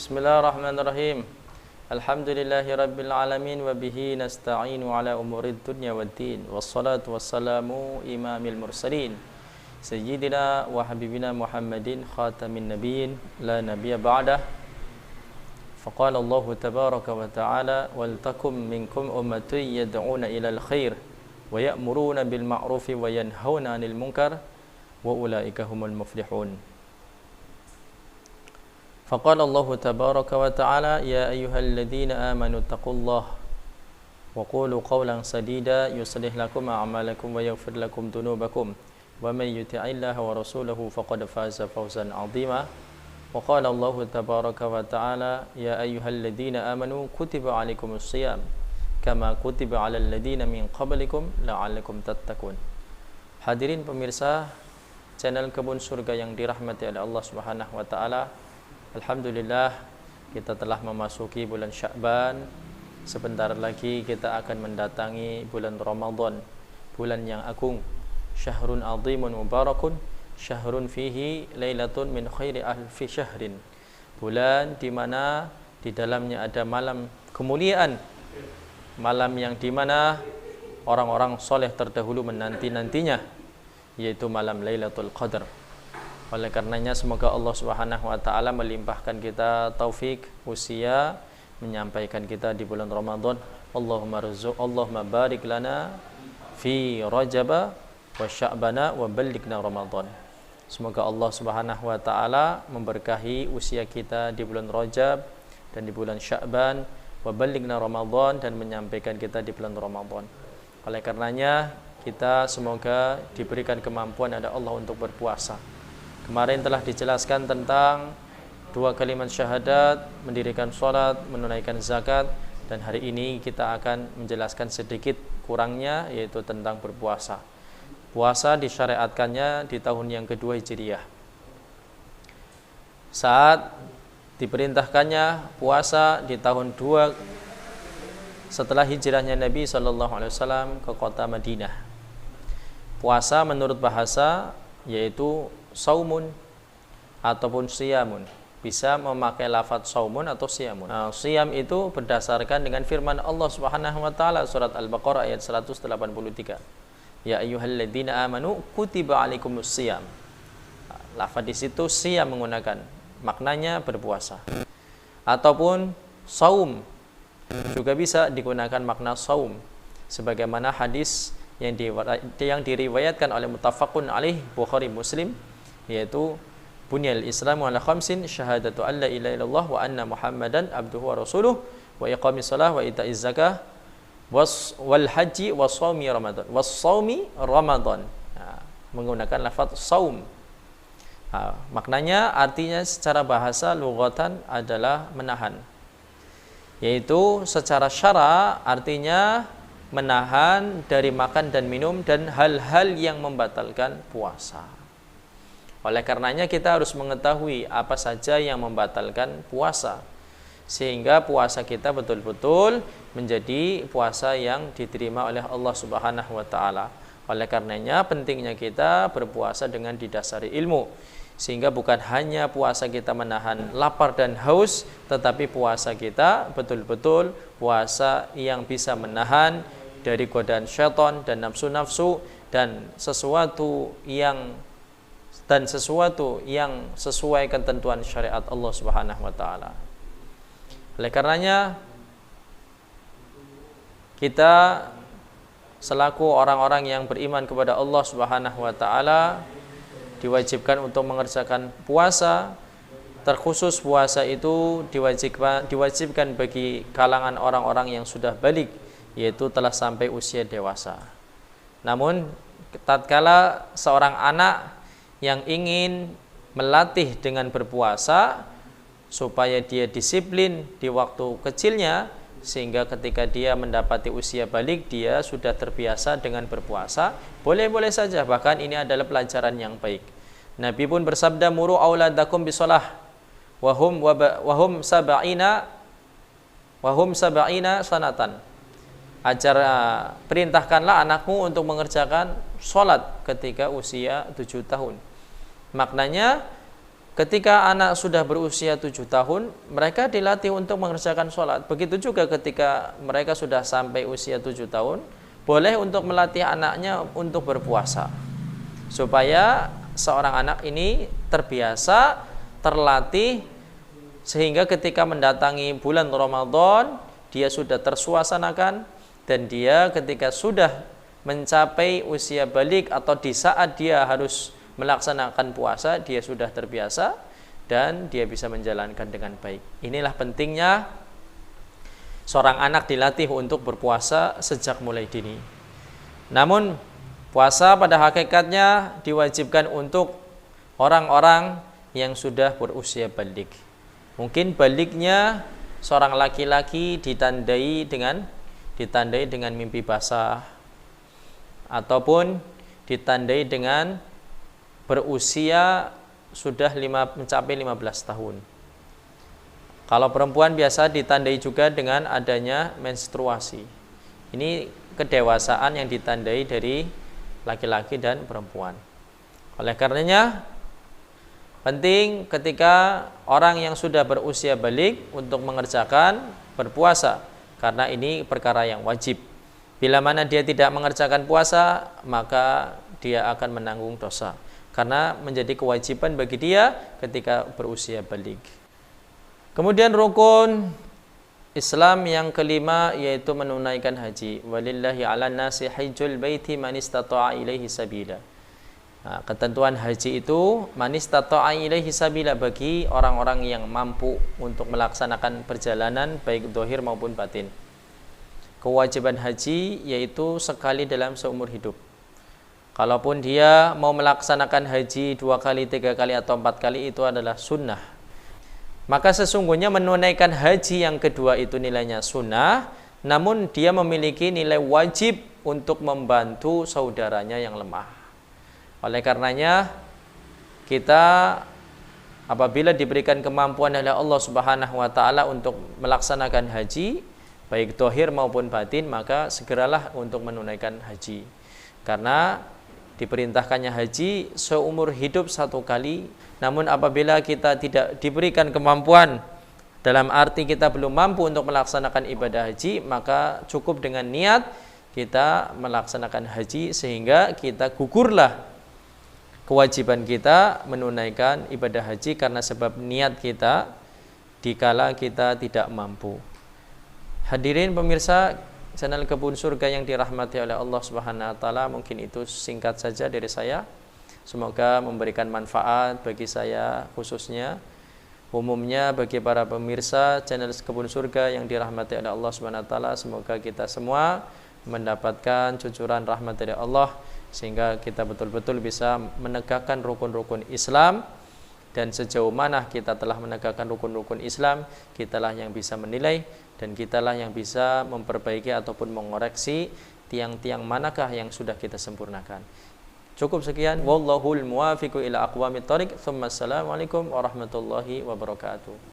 Bismillahirrahmanirrahim. Alhamdulillahirabbil alamin wa bihi nasta'inu ala umurid dunya waddin. Wassalatu wassalamu imamil mursalin sayyidina wa habibina Muhammadin khatamin nabiyyin la nabiyya ba'dah. Faqala Allah tabaraka wa ta'ala wal takum minkum ummatun yad'una ilal khair wa ya'muruna bil ma'rufi wa yanhauna 'anil munkar wa ulaika humul muflihun. فقال الله تبارك وتعالى يا أيها الذين آمنوا اتقوا الله وقولوا قولا سديدا يصلح لكم أعمالكم ويغفر لكم ذنوبكم ومن يطع الله ورسوله فقد فاز فوزا عظيما وقال الله تبارك وتعالى يا أيها الذين آمنوا كتب عليكم الصيام كما كتب على الذين من قبلكم لعلكم تتقون. Hadirin pemirsa channel Kebun Surga yang dirahmati oleh Allah Subhanahu wa taala. Alhamdulillah kita telah memasuki bulan Sya'ban. Sebentar lagi kita akan mendatangi bulan Ramadan, bulan yang agung. Syahrun azimun mubarakun, syahrun fihi lailatun min khairi alfi syahrin. Bulan di mana di dalamnya ada malam kemuliaan, malam yang di mana orang-orang soleh terdahulu menanti-nantinya, yaitu malam Lailatul Qadar. Oleh karenanya semoga Allah Subhanahu wa taala melimpahkan kita taufik usia menyampaikan kita di bulan Ramadan. Allahumma barik lana fi Rajab wa Sya'bana wa ballighna Ramadan. Semoga Allah Subhanahu wa taala memberkahi usia kita di bulan Rajab dan di bulan Sya'ban wa ballighna Ramadan dan menyampaikan kita di bulan Ramadan. Oleh karenanya kita semoga diberikan kemampuan oleh Allah untuk berpuasa. Kemarin telah dijelaskan tentang 2 kalimat syahadat, mendirikan sholat, menunaikan zakat, dan hari ini kita akan menjelaskan sedikit kurangnya, yaitu tentang berpuasa. Puasa disyariatkannya di tahun yang kedua Hijriyah. Saat diperintahkannya puasa di tahun 2 setelah hijrahnya Nabi SAW ke kota Madinah. Puasa menurut bahasa yaitu saumun ataupun siyamun, bisa memakai lafaz saumun atau siyamun. Siyam itu berdasarkan dengan firman Allah Subhanahu wa taala surat Al-Baqarah ayat 183. Ya ayyuhalladzina amanu kutiba alaikumus siyam. Lafaz di situ siyam menggunakan maknanya berpuasa. Ataupun saum juga bisa digunakan makna saum sebagaimana hadis yang diriwayatkan oleh muttafaqun alaih Bukhari Muslim, yaitu bunyal islamu ala khamsin syahadatu an la ilaha illallah wa anna muhammadan abduhu wa rasuluh wa iqamis shalah wa ita'iz zakah wal haji wa shaumi ramadan menggunakan lafaz saum. Maknanya artinya secara bahasa lughatan adalah menahan, yaitu secara syara artinya menahan dari makan dan minum dan hal-hal yang membatalkan puasa. Oleh karenanya kita harus mengetahui apa saja yang membatalkan puasa, sehingga puasa kita betul-betul menjadi puasa yang diterima oleh Allah Subhanahu wa taala. Oleh karenanya pentingnya kita berpuasa dengan didasari ilmu, sehingga bukan hanya puasa kita menahan lapar dan haus, tetapi puasa kita betul-betul puasa yang bisa menahan dari godaan syaitan dan nafsu-nafsu dan sesuatu yang sesuai ketentuan syariat Allah Subhanahu wa taala. Oleh karenanya kita selaku orang-orang yang beriman kepada Allah Subhanahu wa taala diwajibkan untuk mengerjakan puasa. Terkhusus puasa itu diwajibkan bagi kalangan orang-orang yang sudah baligh, yaitu telah sampai usia dewasa. Namun tatkala seorang anak yang ingin melatih dengan berpuasa supaya dia disiplin di waktu kecilnya, sehingga ketika dia mendapati usia balik dia sudah terbiasa dengan berpuasa, boleh-boleh saja, bahkan ini adalah pelajaran yang baik. Nabi pun bersabda, muru auladakum bisalah wahum sab'ina sanatan. Perintahkanlah anakmu untuk mengerjakan sholat ketika usia 7 tahun. Maknanya ketika anak sudah berusia 7 tahun, mereka dilatih untuk mengerjakan sholat. Begitu juga ketika mereka sudah sampai usia 7 tahun, boleh untuk melatih anaknya untuk berpuasa. Supaya seorang anak ini terbiasa, terlatih, sehingga ketika mendatangi bulan Ramadan, dia sudah tersuasanakan, dan dia ketika sudah mencapai usia balik atau di saat dia harus melaksanakan puasa, dia sudah terbiasa dan dia bisa menjalankan dengan baik. Inilah pentingnya seorang anak dilatih untuk berpuasa sejak mulai dini. Namun puasa pada hakikatnya diwajibkan untuk orang-orang yang sudah berusia balik. Mungkin baliknya seorang laki-laki ditandai dengan mimpi basah, ataupun ditandai dengan berusia sudah mencapai 15 tahun. Kalau perempuan biasa ditandai juga dengan adanya menstruasi. Ini kedewasaan yang ditandai dari laki-laki dan perempuan. Oleh karenanya penting ketika orang yang sudah berusia balik untuk mengerjakan berpuasa, karena ini perkara yang wajib. Bila mana dia tidak mengerjakan puasa, maka dia akan menanggung dosa, karena menjadi kewajiban bagi dia ketika berusia balik. Kemudian rukun Islam yang kelima yaitu menunaikan haji. Walillahi 'alan nasi hajjul baiti man istata'a ilaihi sabila. Nah, ketentuan haji itu man istata'a ilaihi sabila, bagi orang-orang yang mampu untuk melaksanakan perjalanan baik zahir maupun batin. Kewajiban haji yaitu sekali dalam seumur hidup. Kalaupun dia mau melaksanakan haji 2 kali, 3 kali, atau 4 kali, itu adalah sunnah. Maka sesungguhnya menunaikan haji yang kedua itu nilainya sunnah, namun dia memiliki nilai wajib untuk membantu saudaranya yang lemah. Oleh karenanya kita apabila diberikan kemampuan oleh Allah Subhanahu wa taala untuk melaksanakan haji baik zahir maupun batin, maka segeralah untuk menunaikan haji. Karena diperintahkannya haji seumur hidup 1 kali. Namun apabila kita tidak diberikan kemampuan, dalam arti kita belum mampu untuk melaksanakan ibadah haji, maka cukup dengan niat kita melaksanakan haji, sehingga kita gugurlah kewajiban kita menunaikan ibadah haji karena sebab niat kita dikala kita tidak mampu. Hadirin pemirsa channel Kebun Surga yang dirahmati oleh Allah Subhanahu wa taala, mungkin itu singkat saja dari saya. Semoga memberikan manfaat bagi saya khususnya, umumnya bagi para pemirsa channel Kebun Surga yang dirahmati oleh Allah Subhanahu wa taala. Semoga kita semua mendapatkan cucuran rahmat dari Allah, sehingga kita betul-betul bisa menegakkan rukun-rukun Islam. Dan sejauh mana kita telah menegakkan rukun-rukun Islam, kitalah yang bisa menilai, dan kitalah yang bisa memperbaiki ataupun mengoreksi tiang-tiang manakah yang sudah kita sempurnakan. Cukup sekian. Wallahul muwafiqu ila aqwamit thoriq. Assalamualaikum warahmatullahi wabarakatuh.